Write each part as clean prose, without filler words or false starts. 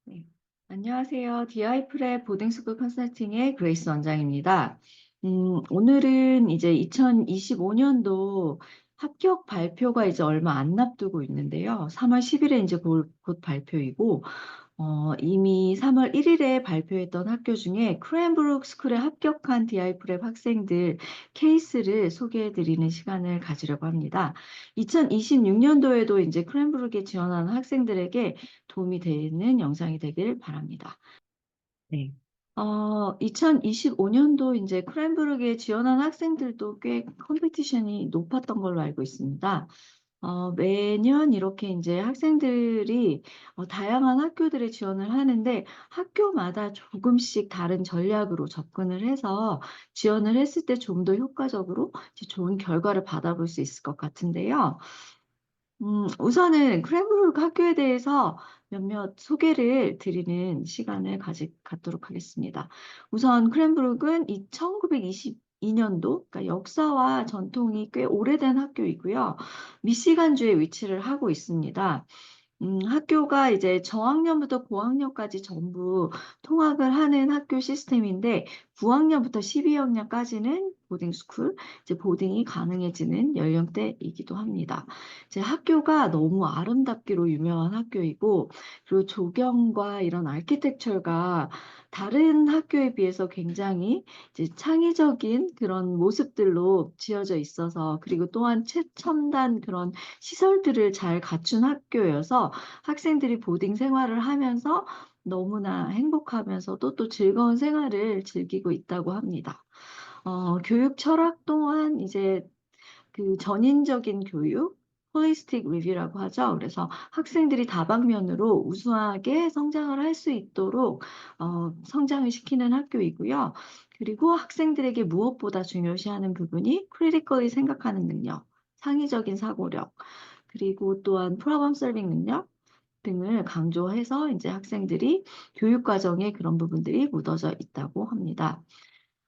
네. 안녕하세요. 디아이프랩 보딩스쿨 컨설팅의 그레이스 원장입니다. 오늘은 이제 2025년도 합격 발표가 이제 얼마 안 앞두고 있는데요. 3월 10일에 이제 곧 발표이고, 이미 3월 1일에 발표했던 학교 중에 크랜브룩 스쿨에 합격한 디아이프랩 학생들 케이스를 소개해 드리는 시간을 가지려고 합니다. 2026년도에도 이제 크랜브룩에 지원하는 학생들에게 도움이 되는 영상이 되길 바랍니다. 네. 2025년도 이제 크랜브룩에 지원한 학생들도 꽤 컴피티션이 높았던 걸로 알고 있습니다. 매년 이렇게 이제 학생들이 다양한 학교들에 지원을 하는데 학교마다 조금씩 다른 전략으로 접근을 해서 지원을 했을 때 좀 더 효과적으로 이제 좋은 결과를 받아볼 수 있을 것 같은데요. 우선은 크랜브룩 학교에 대해서 몇몇 소개를 드리는 시간을 갖도록 하겠습니다. 우선 크랜브룩은 1922년도, 그러니까 역사와 전통이 꽤 오래된 학교이고요. 미시간주에 위치를 하고 있습니다. 학교가 이제 저학년부터 고학년까지 전부 통학을 하는 학교 시스템인데 9학년부터 12학년까지는 보딩스쿨, 이제 보딩이 가능해지는 연령대이기도 합니다. 이제 학교가 너무 아름답기로 유명한 학교이고 그리고 조경과 이런 아키텍처가 다른 학교에 비해서 굉장히 이제 창의적인 그런 모습들로 지어져 있어서 그리고 또한 최첨단 그런 시설들을 잘 갖춘 학교여서 학생들이 보딩 생활을 하면서 너무나 행복하면서도 또 즐거운 생활을 즐기고 있다고 합니다. 교육 철학 또한 이제 그 전인적인 교육, 홀리스틱 리뷰라고 하죠. 그래서 학생들이 다방면으로 우수하게 성장을 할 수 있도록 성장을 시키는 학교이고요. 그리고 학생들에게 무엇보다 중요시하는 부분이 크리티컬리 생각하는 능력, 창의적인 사고력, 그리고 또한 프로블럼 솔빙 능력 등을 강조해서 이제 학생들이 교육 과정에 그런 부분들이 묻어져 있다고 합니다.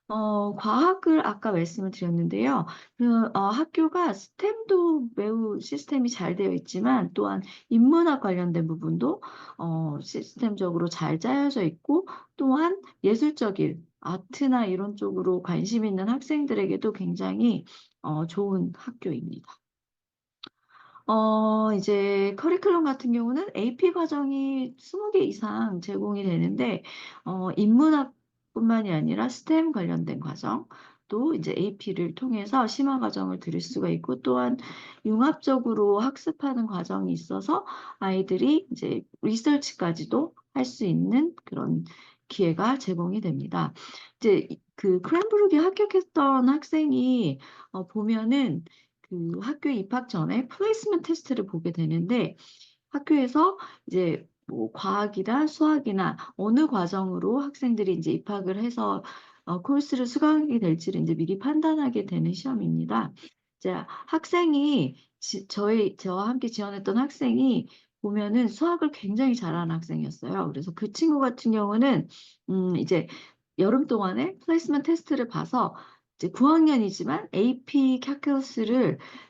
과학을 아까 말씀을 드렸는데요. 학교가 스템도 매우 시스템이 잘 되어 있지만 또한 인문학 관련된 부분도 시스템적으로 잘 짜여져 있고 또한 예술적인 아트나 이런 쪽으로 관심 있는 학생들에게도 굉장히 좋은 학교입니다. 이제 커리큘럼 같은 경우는 AP 과정이 20개 이상 제공이 되는데, 인문학뿐만이 아니라 스템 관련된 과정, 또 이제 AP를 통해서 심화 과정을 들을 수가 있고, 또한 융합적으로 학습하는 과정이 있어서 아이들이 이제 리서치까지도 할 수 있는 그런 기회가 제공이 됩니다. 이제 그 크랜브룩에 합격했던 학생이 보면은 그 학교 입학 전에 플레이스먼트 테스트를 보게 되는데 학교에서 이제 뭐 과학이나 수학이나 어느 과정으로 학생들이 이제 입학을 해서 코र्스를 수강하게 될지를 이제 미리 판단하게 되는 시험입니다. 이제 학생이 저와 함께 지원했던 학생이 보면은 수학을 굉장히 잘하는 학생이었어요. 그래서 그 친구 같은 경우는 이제 여름 동안에 플레이스먼트 테스트를 봐서 이제 9학년이지만 AP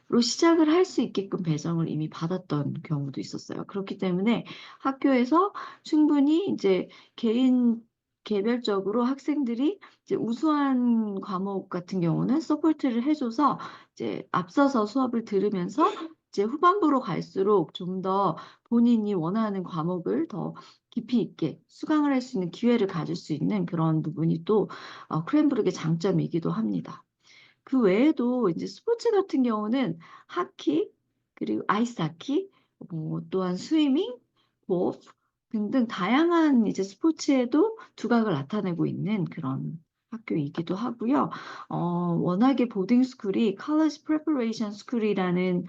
로 시작을 할 수 있게끔 배정을 이미 받았던 경우도 있었어요. 그렇기 때문에 학교에서 충분히 이제 개인 개별적으로 학생들이 이제 우수한 과목 같은 경우는 서포트를 해줘서 이제 앞서서 수업을 들으면서 이제 후반부로 갈수록 좀 더 본인이 원하는 과목을 더 깊이 있게 수강을 할 수 있는 기회를 가질 수 있는 그런 부분이 또 크랜브룩의 장점이기도 합니다. 그 외에도 이제 스포츠 같은 경우는 하키, 그리고 아이스하키, 뭐 또한 스위밍, 골프 등등 다양한 이제 스포츠에도 두각을 나타내고 있는 그런 학교이기도 하고요. 워낙에 보딩 스쿨이 College Preparation School이라는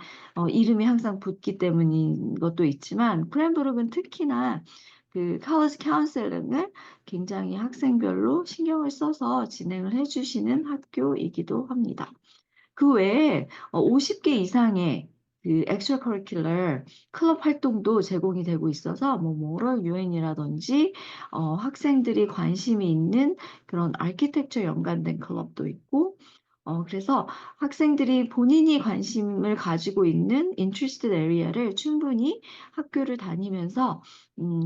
이름이 항상 붙기 때문인 것도 있지만 크랜브룩은 특히나 그 college counseling을 굉장히 학생별로 신경을 써서 진행을 해주시는 학교이기도 합니다. 그 외에 50개 이상의 그 extra curricular 클럽 활동도 제공이 되고 있어서 뭐 모럴 유엔이라든지 학생들이 관심이 있는 그런 아키텍처 연관된 클럽도 있고 그래서 학생들이 본인이 관심을 가지고 있는 interested area를 충분히 학교를 다니면서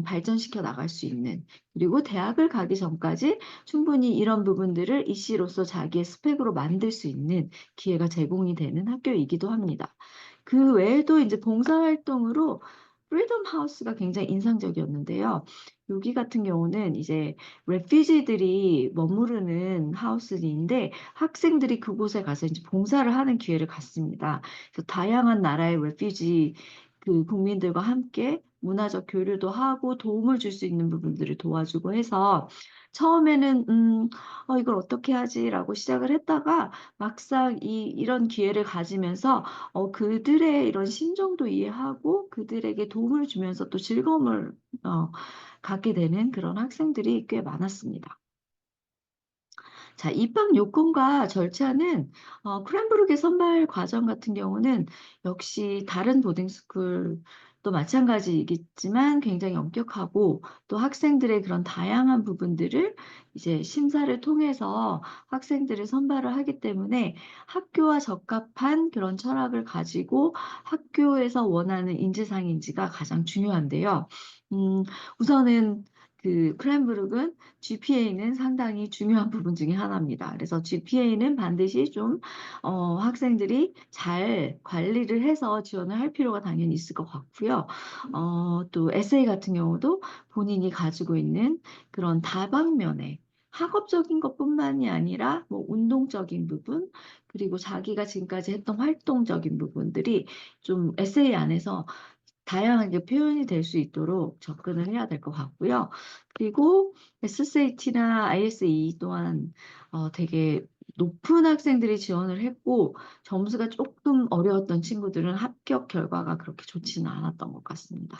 발전시켜 나갈 수 있는, 그리고 대학을 가기 전까지 충분히 이런 부분들을 이씨로서 자기의 스펙으로 만들 수 있는 기회가 제공이 되는 학교이기도 합니다. 그 외에도 이제 봉사활동으로 프리덤 하우스가 굉장히 인상적이었는데요. 여기 같은 경우는 이제 레퓨지들이 머무르는 하우스인데 학생들이 그곳에 가서 이제 봉사를 하는 기회를 갖습니다. 그래서 다양한 나라의 레퓨지 그 국민들과 함께 문화적 교류도 하고 도움을 줄 수 있는 부분들을 도와주고 해서 처음에는 이걸 어떻게 하지라고 시작을 했다가 막상 이런 기회를 가지면서 그들의 이런 심정도 이해하고 그들에게 도움을 주면서 또 즐거움을 어, 갖게 되는 그런 학생들이 꽤 많았습니다. 자, 입학 요건과 절차는 크랜브룩의 선발 과정 같은 경우는 역시 다른 보딩스쿨도 마찬가지이겠지만 굉장히 엄격하고 또 학생들의 그런 다양한 부분들을 이제 심사를 통해서 학생들을 선발을 하기 때문에 학교와 적합한 그런 철학을 가지고 학교에서 원하는 인재상인지가 가장 중요한데요. 음, 우선은 그 크랜브룩은 GPA는 상당히 중요한 부분 중에 하나입니다. 그래서 GPA는 반드시 좀 학생들이 잘 관리를 해서 지원을 할 필요가 당연히 있을 것 같고요. 또 에세이 같은 경우도 본인이 가지고 있는 그런 다방면의 학업적인 것뿐만이 아니라 뭐 운동적인 부분, 그리고 자기가 지금까지 했던 활동적인 부분들이 좀 에세이 안에서 다양하게 표현이 될 수 있도록 접근을 해야 될 것 같고요. 그리고 SSAT나 ISE 또한 되게 높은 학생들이 지원을 했고 점수가 조금 어려웠던 친구들은 합격 결과가 그렇게 좋지는 않았던 것 같습니다.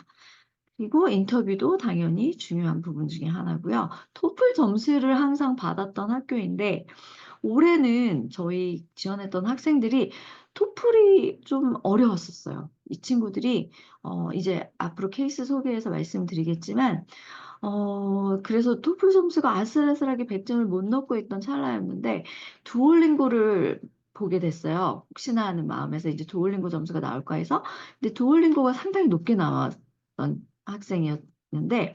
그리고 인터뷰도 당연히 중요한 부분 중에 하나고요. 토플 점수를 항상 받았던 학교인데 올해는 저희 지원했던 학생들이 토플이 좀 어려웠었어요. 이 친구들이 이제 앞으로 케이스 소개해서 말씀드리겠지만 그래서 토플 점수가 아슬아슬하게 100점을 못 넣고 있던 찰나였는데 두올링고를 보게 됐어요. 혹시나 하는 마음에서 이제 두올링고 점수가 나올까 해서. 근데 두올링고가 상당히 높게 나왔던 학생이었는데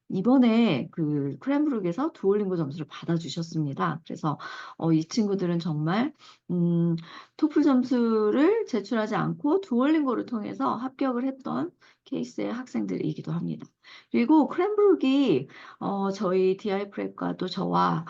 이번에 그 크랜브룩에서 두올링고 점수를 받아주셨습니다. 그래서 이 친구들은 정말 토플 점수를 제출하지 않고 두올링고를 통해서 합격을 했던 케이스의 학생들이기도 합니다. 그리고 크랜브룩이 저희 DI 프랩과도 저와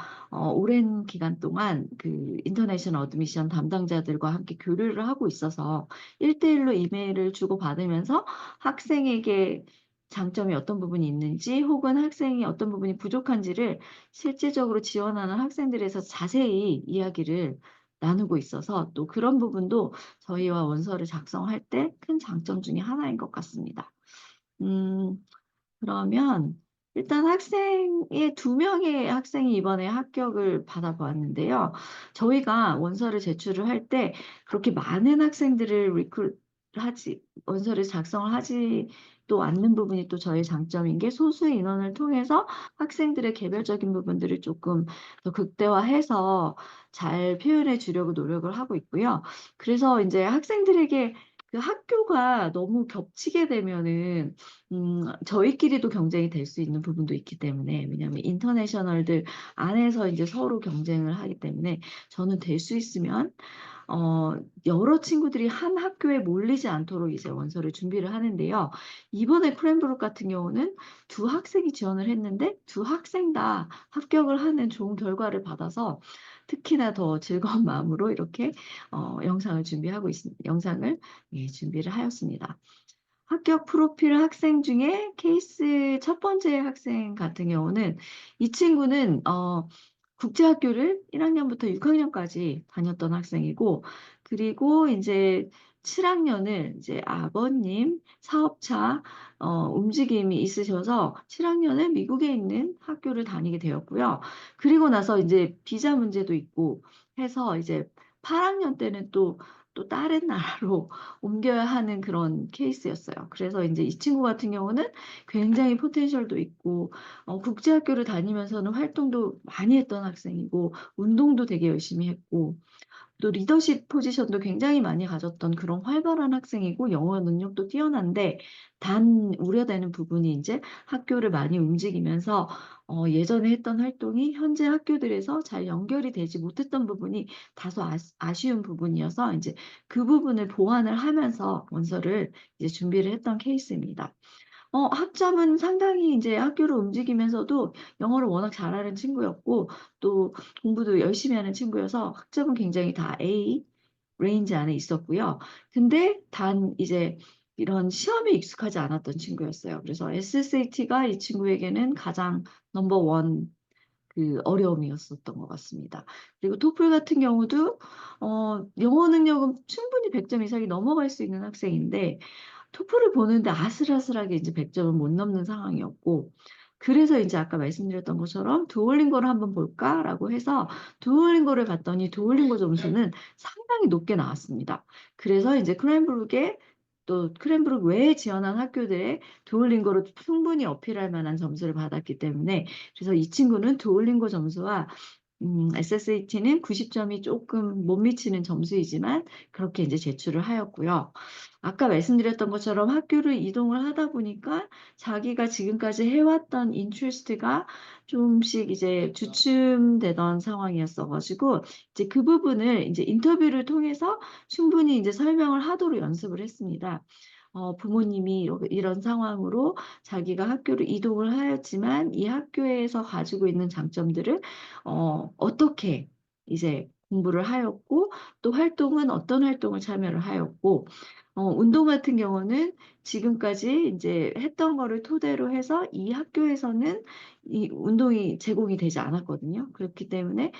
오랜 기간 동안 그 인터내셔널 어드미션 담당자들과 함께 교류를 하고 있어서 1대1로 이메일을 주고받으면서 학생에게 장점이 어떤 부분이 있는지 혹은 학생이 어떤 부분이 부족한지를 실질적으로 지원하는 학생들에서 자세히 이야기를 나누고 있어서 또 그런 부분도 저희와 원서를 작성할 때 큰 장점 중에 하나인 것 같습니다. 음, 그러면 일단 학생의 2명의 학생이 이번에 합격을 받아보았는데요. 저희가 원서를 제출을 할 때 그렇게 많은 학생들을 원서를 작성을 하지도 않는 부분이 또 저희 장점인 게 소수 인원을 통해서 학생들의 개별적인 부분들을 조금 더 극대화해서 잘 표현해 주려고 노력을 하고 있고요. 그래서 이제 학생들에게 그 학교가 너무 겹치게 되면은 저희끼리도 경쟁이 될 수 있는 부분도 있기 때문에, 왜냐하면 인터내셔널들 안에서 이제 서로 경쟁을 하기 때문에 저는 될 수 있으면 어, 여러 친구들이 한 학교에 몰리지 않도록 이제 원서를 준비를 하는데요. 이번에 크랜브룩 같은 경우는 2학생이 지원을 했는데 2학생 다 합격을 하는 좋은 결과를 받아서 특히나 더 즐거운 마음으로 이렇게 영상을 예, 준비를 하였습니다. 합격 프로필 학생 중에 케이스 첫 번째 학생 같은 경우는 이 친구는 국제학교를 1학년부터 6학년까지 다녔던 학생이고 그리고 이제 7학년을 이제 아버님 사업차 움직임이 있으셔서 7학년을 미국에 있는 학교를 다니게 되었고요. 그리고 나서 이제 비자 문제도 있고 해서 이제 8학년 때는 또 다른 나라로 옮겨야 하는 그런 케이스였어요. 그래서 이제 이 친구 같은 경우는 굉장히 포텐셜도 있고 국제학교를 다니면서는 활동도 많이 했던 학생이고 운동도 되게 열심히 했고 또 리더십 포지션도 굉장히 많이 가졌던 그런 활발한 학생이고 영어 능력도 뛰어난데 단 우려되는 부분이 이제 학교를 많이 움직이면서 예전에 했던 활동이 현재 학교들에서 잘 연결이 되지 못했던 부분이 다소 아쉬운 부분이어서 이제 그 부분을 보완을 하면서 원서를 이제 준비를 했던 케이스입니다. 학점은 상당히 이제 학교를 움직이면서도 영어를 워낙 잘하는 친구였고 또 공부도 열심히 하는 친구여서 학점은 굉장히 다 A 레인지 안에 있었고요. 근데 단 이제 이런 시험에 익숙하지 않았던 친구였어요. 그래서 SSAT가 이 친구에게는 가장 넘버 원 그 어려움이었었던 것 같습니다. 그리고 토플 같은 경우도 영어 능력은 충분히 100점 이상이 넘어갈 수 있는 학생인데 토플을 보는데 아슬아슬하게 이제 100점은 못 넘는 상황이었고 그래서 이제 아까 말씀드렸던 것처럼 두올링고를 한번 볼까라고 해서 두올링고를 봤더니 두올링고 점수는 상당히 높게 나왔습니다. 그래서 이제 크랜브룩에 또 크랜브룩 외에 지원한 학교들의 두올링고로 충분히 어필할 만한 점수를 받았기 때문에 그래서 이 친구는 두올링고 점수와 SSAT는 90점이 조금 못 미치는 점수이지만 그렇게 이제 제출을 하였고요. 아까 말씀드렸던 것처럼 학교를 이동을 하다 보니까 자기가 지금까지 해왔던 인트레스트가 좀씩 이제 주춤되던 상황이었어 가지고 이제 그 부분을 이제 인터뷰를 통해서 충분히 이제 설명을 하도록 연습을 했습니다. 부모님이 이런 상황으로 자기가 학교를 이동을 하였지만 이 학교에서 가지고 있는 장점들을 어떻게 이제 공부를 하였고 또 활동은 어떤 활동을 참여를 하였고 운동 같은 경우는 지금까지 이제 했던 거를 토대로 해서 이 학교에서는 이 운동이 제공이 되지 않았거든요. 그렇기 때문에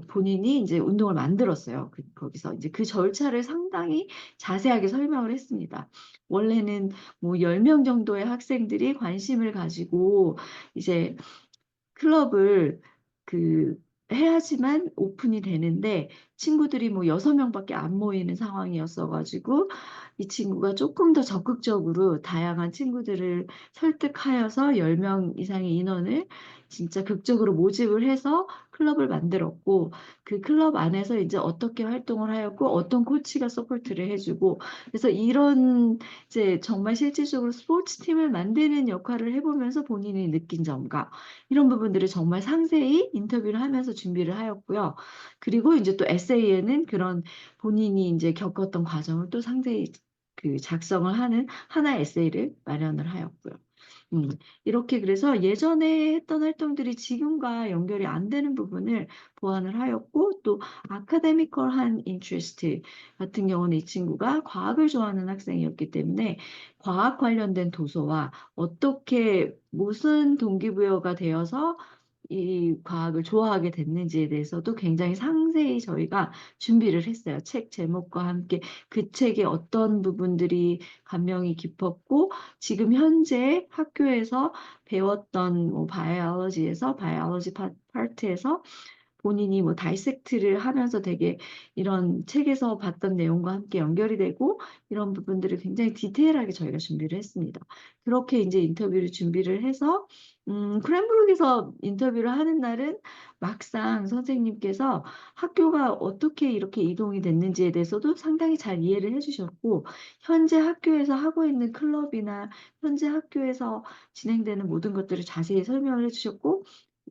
본인이 이제 운동을 만들었어요. 거기서 이제 그 절차를 상당히 자세하게 설명을 했습니다. 원래는 뭐 10명 정도의 학생들이 관심을 가지고 이제 클럽을 그 해야지만 오픈이 되는데 친구들이 뭐 6명밖에 안 모이는 상황이었어 가지고 이 친구가 조금 더 적극적으로 다양한 친구들을 설득하여서 10명 이상의 인원을 진짜 극적으로 모집을 해서 클럽을 만들었고 그 클럽 안에서 이제 어떻게 활동을 하였고 어떤 코치가 서포트를 해 주고 그래서 이런 이제 정말 실질적으로 스포츠팀을 만드는 역할을 해 보면서 본인이 느낀 점과 이런 부분들을 정말 상세히 인터뷰를 하면서 준비를 하였고요. 그리고 이제 또 에세이에는 그런 본인이 이제 겪었던 과정을 또 상세히 그 작성을 하는 하나의 에세이를 마련을 하였고요. 음, 이렇게 그래서 예전에 했던 활동들이 지금과 연결이 안 되는 부분을 보완을 하였고 또 아카데미컬한 인트레스트 같은 경우는 이 친구가 과학을 좋아하는 학생이었기 때문에 과학 관련된 도서와 어떻게 무슨 동기부여가 되어서 이 과학을 좋아하게 됐는지에 대해서도 굉장히 상세히 저희가 준비를 했어요. 책 제목과 함께 그 책의 어떤 부분들이 감명이 깊었고 지금 현재 학교에서 배웠던 뭐 바이올로지에서 바이올로지 파트에서 본인이 뭐 다이섹트를 하면서 되게 이런 책에서 봤던 내용과 함께 연결이 되고 이런 부분들을 굉장히 디테일하게 저희가 준비를 했습니다. 그렇게 이제 인터뷰를 준비를 해서 크랜브룩에서 인터뷰를 하는 날은 막상 선생님께서 학교가 어떻게 이렇게 이동이 됐는지에 대해서도 상당히 잘 이해를 해 주셨고 현재 학교에서 하고 있는 클럽이나 현재 학교에서 진행되는 모든 것들을 자세히 설명을 해 주셨고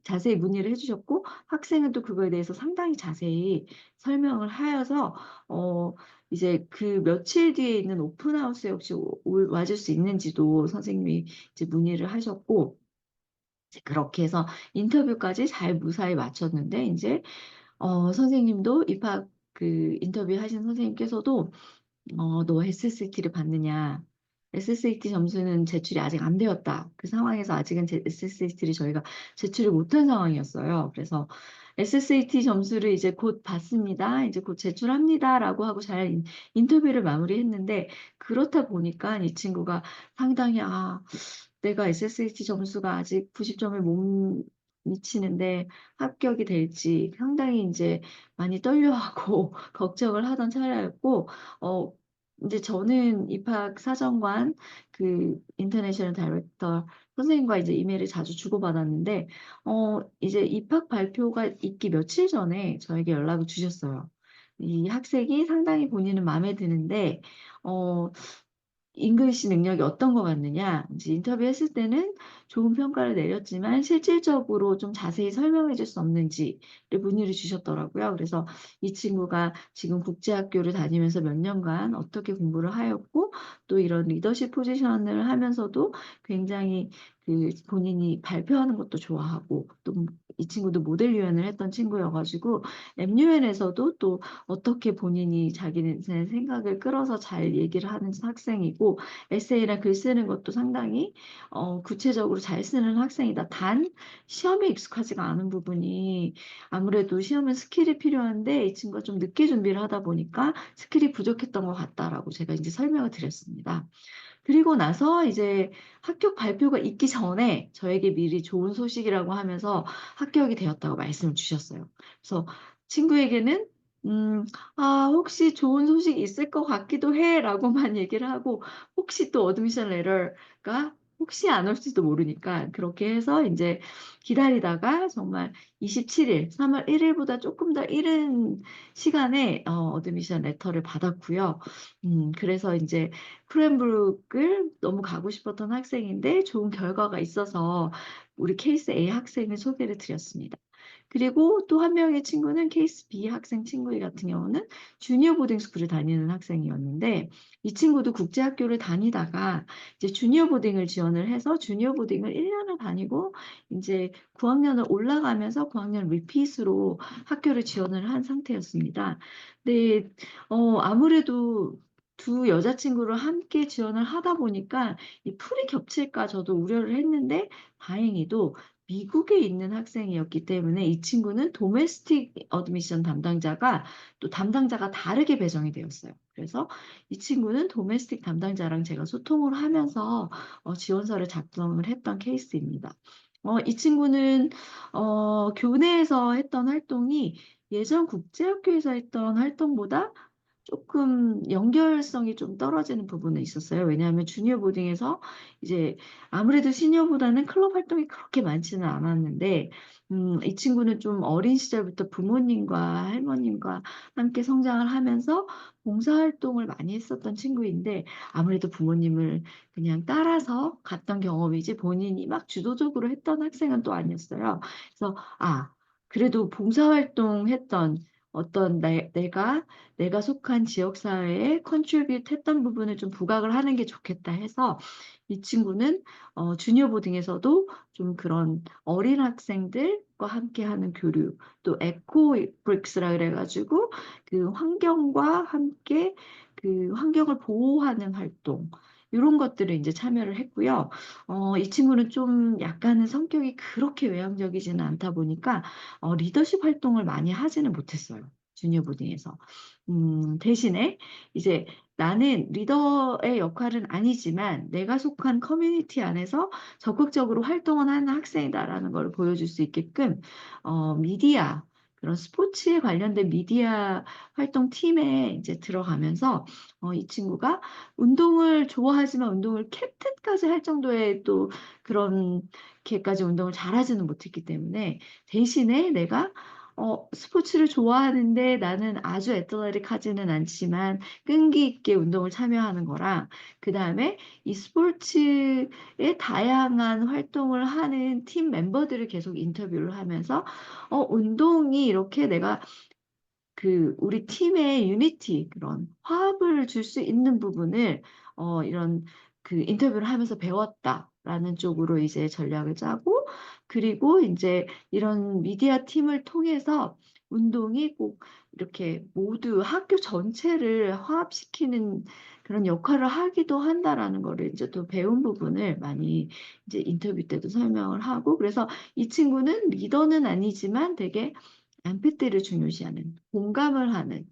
자세히 문의를 해 주셨고 학생은 또 그거에 대해서 상당히 자세히 설명을 하여서 어 이제 그 며칠 뒤에 있는 오픈 하우스에 혹시 와줄 수 있는지도 선생님이 이제 문의를 하셨고 이제 그렇게 해서 인터뷰까지 잘 무사히 마쳤는데 인제 선생님도 입학 그 인터뷰하신 선생님께서도 "너 SSAT를 봤느냐. SSAT 점수는 제출이 아직 안 되었다." 그 상황에서 아직은 SSAT를 저희가 제출을 못한 상황이었어요. 그래서 "SSAT 점수를 이제 곧 받습니다. 이제 곧 제출합니다."라고 하고 잘 인터뷰를 마무리했는데 그렇다 보니까 이 친구가 상당히 '아 내가 SSAT 점수가 아직 90 점을 못 미치는데 합격이 될지 상당히 인제 많이 떨려하고 걱정을 하던 찰나였고 어 인제 저는 입학 사정관 그 인터내셔널 다이렉터 선생님과 이제 이메일을 자주 주고받았는데 이제 입학 발표가 있기 며칠 전에 저에게 연락을 주셨어요. 이 학생이 상당히 본인은 마음에 드는데 어 잉글리시 능력이 어떤 것 같느냐. 이제 인터뷰했을 때는 좋은 평가를 내렸지만 실질적으로 좀 자세히 설명해 줄 수 없는지를 문의를 주셨더라고요. 그래서 이 친구가 지금 국제학교를 다니면서 몇 년간 어떻게 공부를 하였고 또 이런 리더십 포지션을 하면서도 굉장히 그 본인이 발표하는 것도 좋아하고 또 이 친구도 모델 유연을 했던 친구여 가지고 MUN에서도 또 어떻게 본인이 자기네 생각을 끌어서 잘 얘기를 하는 학생이고 에세이나 글 쓰는 것도 상당히 구체적으로 잘 쓰는 학생이다. 단 시험에 익숙하지가 않은 부분이 아무래도 시험은 스킬이 필요한데 이 친구가 좀 늦게 준비를 하다 보니까 스킬이 부족했던 것 같다라고 제가 인제 설명을 드렸습니다. 그리고 나서 이제 합격 발표가 있기 전에 저에게 미리 좋은 소식이라고 하면서 합격이 되었다고 말씀을 주셨어요. 그래서 친구에게는 음 "아 혹시 좋은 소식이 있을 것 같기도 해."라고만 얘기를 하고 혹시 또 어드미션 레터가 혹시 안 올지도 모르니까 그렇게 해서 인제 기다리다가 정말 27 일 3월 1 일보다 쪼끔 더 이른 시간에 어드미션 레터를 받았고요. 그래서 인제 크랜브룩을 너무 가고 싶었던 학생인데 좋은 결과가 있어서 우리 케이스 A 학생을 소개를 드렸습니다. 그리고 또 한 명의 친구는 케이스 B 학생 친구 같은 경우는 주니어 보딩 스쿨을 다니는 학생이었는데 이 친구도 국제 학교를 다니다가 이제 주니어 보딩을 지원을 해서 주니어 보딩을 1 년을 다니고 인제 9 학년을 올라가면서 9 학년 리핏으로 학교를 지원을 한 상태였습니다. 네. 아무래도 두 여자친구를 함께 지원을 하다 보니까 이 풀이 겹칠까 저도 우려를 했는데 다행히도 미국에 있는 학생이었기 때문에 이 친구는 도메스틱 어드미션 담당자가 또 담당자가 다르게 배정이 되었어요. 그래서 이 친구는 도메스틱 담당자랑 제가 소통을 하면서 지원서를 작성을 했던 케이스입니다. 이 친구는 교내에서 했던 활동이 예전 국제학교에서 했던 활동보다 쪼끔 연결성이 좀 떨어지는 부분은 있었어요. 왜냐하면 주니어 보딩에서 이제 아무래도 시니어보다는 클럽 활동이 그렇게 많지는 않았는데 이 친구는 좀 어린 시절부터 부모님과 할머님과 함께 성장을 하면서 봉사활동을 많이 했었던 친구인데 아무래도 부모님을 그냥 따라서 갔던 경험이지 본인이 막 주도적으로 했던 학생은 또 아니었어요. 그래서 그래도 봉사활동했던 어떤 내가 속한 지역 사회에 contribute 했던 부분을 좀 부각을 하는 게 좋겠다 해서 이 친구는 주니어 보딩에서도 좀 그런 어린 학생들과 함께하는 교류 또 에코 브릭스라 그래 가지고 그 환경과 함께 그 환경을 보호하는 활동 요런 것들을 인제 참여를 했고요. 이 친구는 좀 약간은 성격이 그렇게 외향적이지는 않다 보니까 리더십 활동을 많이 하지는 못했어요, 주니어 보딩에서. 대신에 이제 나는 리더의 역할은 아니지만 내가 속한 커뮤니티 안에서 적극적으로 활동을 하는 학생이다라는 걸 보여줄 수 있게끔 미디어 그런 스포츠에 관련된 미디어 활동 팀에 인제 들어가면서 이 친구가 운동을 좋아하지만 운동을 캡틴까지 할 정도의 또 그렇게까지 운동을 잘하지는 못했기 때문에 대신에 내가 스포츠를 좋아하는데 나는 아주 애틀레틱하지는 않지만 끈기 있게 운동을 참여하는 거랑 그다음에 이 스포츠의 다양한 활동을 하는 팀 멤버들을 계속 인터뷰를 하면서 운동이 이렇게 내가 우리 팀의 유니티 그런 화합을 줄 수 있는 부분을 이런 인터뷰를 하면서 배웠다라는 쪽으로 이제 전략을 짜고 그리고 인제 이런 미디어 팀을 통해서 운동이 꼭 이렇게 모두 학교 전체를 화합시키는 그런 역할을 하기도 한다라는 거를 인제 또 배운 부분을 많이 이제 인터뷰 때도 설명을 하고 그래서 이 친구는 리더는 아니지만 되게 empathy를 중요시하는 공감을 하는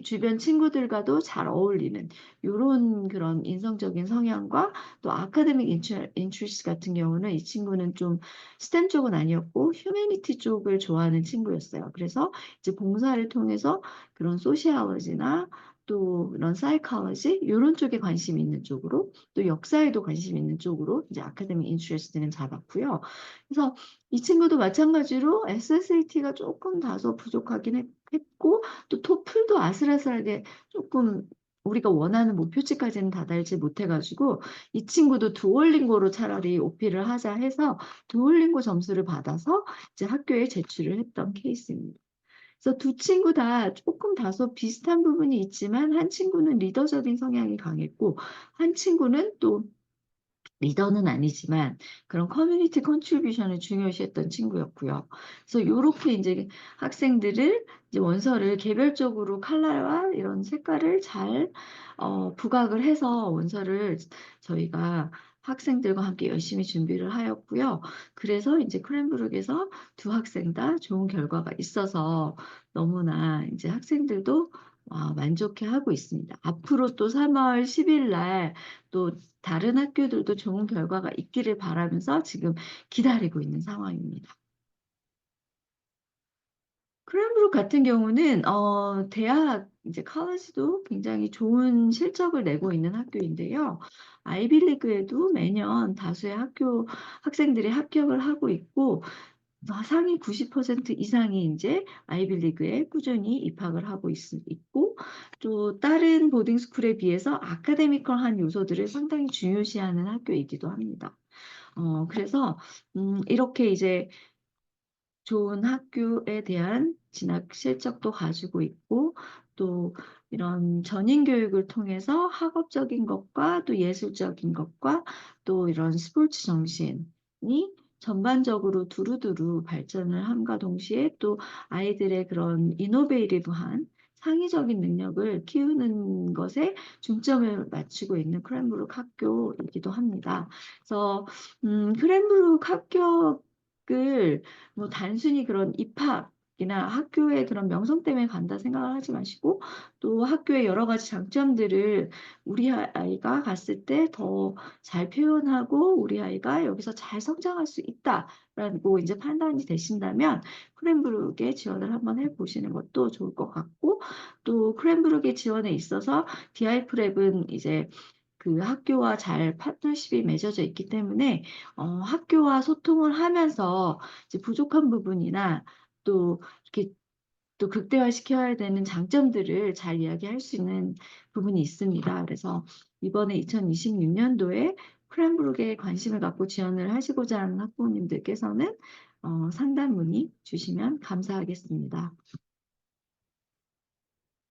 주변 친구들과도 잘 어울리는 요런 그런 인성적인 성향과 또 아카데믹 인트리스트 같은 경우는 이 친구는 좀 스템 쪽은 아니었고 휴머니티 쪽을 좋아하는 친구였어요. 그래서 이제 봉사를 통해서 그런 소시올로지나 또 이런 사이콜로지 요런 쪽에 관심이 있는 쪽으로 또 역사에도 관심이 있는 쪽으로 이제 아카데믹 인터레스트는 잡았고요. 그래서 이 친구도 마찬가지로 SSAT가 쪼끔 다소 부족하긴 했고 또 토플도 아슬아슬하게 쪼끔 우리가 원하는 목표치까지는 다다르지 못해 가지고 이 친구도 두올링고로 차라리 오피를 하자 해서 두올링고 점수를 받아서 이제 학교에 제출을 했던 케이스입니다. 그래서 두 친구 다 쪼끔 다소 비슷한 부분이 있지만 한 친구는 리더적인 성향이 강했고 한 친구는 또 리더는 아니지만 그런 커뮤니티 컨트리뷰션을 중요시했던 친구였고요. 그래서 요렇게 인제 학생들을 이제 원서를 개별적으로 컬러와 이런 색깔을 잘 부각을 해서 원서를 저희가 학생들과 함께 열심히 준비를 하였고요. 그래서 인제 크랜브룩에서 두 학생 다 좋은 결과가 있어서 너무나 인제 학생들도 만족해하고 있습니다. 앞으로 또 3월 10일 날 또 다른 학교들도 좋은 결과가 있기를 바라면서 지금 기다리고 있는 상황입니다. 크랜브룩 같은 경우는 대학 이제 컬리지도 굉장히 좋은 실적을 내고 있는 학교인데요. 아이비리그에도 매년 다수의 학교 학생들이 합격을 하고 있고 상위 90% 이상이 인제 아이비리그에 꾸준히 입학을 하고 있고 또 다른 보딩 스쿨에 비해서 아카데미컬한 요소들을 상당히 중요시하는 학교이기도 합니다. 그래서 이렇게 이제 좋은 학교에 대한 진학 실적도 가지고 있고 또 이런 전인 교육을 통해서 학업적인 것과 또 예술적인 것과 또 이런 스포츠 정신이 전반적으로 두루두루 발전을 함과 동시에 또 아이들의 그런 이노베이티브한 창의적인 능력을 키우는 것에 중점을 맞추고 있는 크랜브룩 학교이기도 합니다. 그래서 크랜브룩 합격을 뭐 단순히 그런 입학이나 학교의 그런 명성 때문에 간다 생각을 하지 마시고 또 학교의 여러 가지 장점들을 우리 아이가 갔을 때 더 잘 표현하고 '우리 아이가 여기서 잘 성장할 수 있다.'라고 인제 판단이 되신다면 크랜브룩에 지원을 한번 해 보시는 것도 좋을 것 같고 또 크랜브룩에 지원에 있어서 디아이프랩은 이제 그 학교와 잘 파트너십이 맺어져 있기 때문에 학교와 소통을 하면서 이제 부족한 부분이나 또 이렇게 또 극대화시켜야 되는 장점들을 잘 이야기할 수 있는 부분이 있습니다. 그래서 이번에 2026 년도에 크랜브룩에 관심을 갖고 지원을 하시고자 하는 학부모님들께서는 상담 문의 주시면 감사하겠습니다.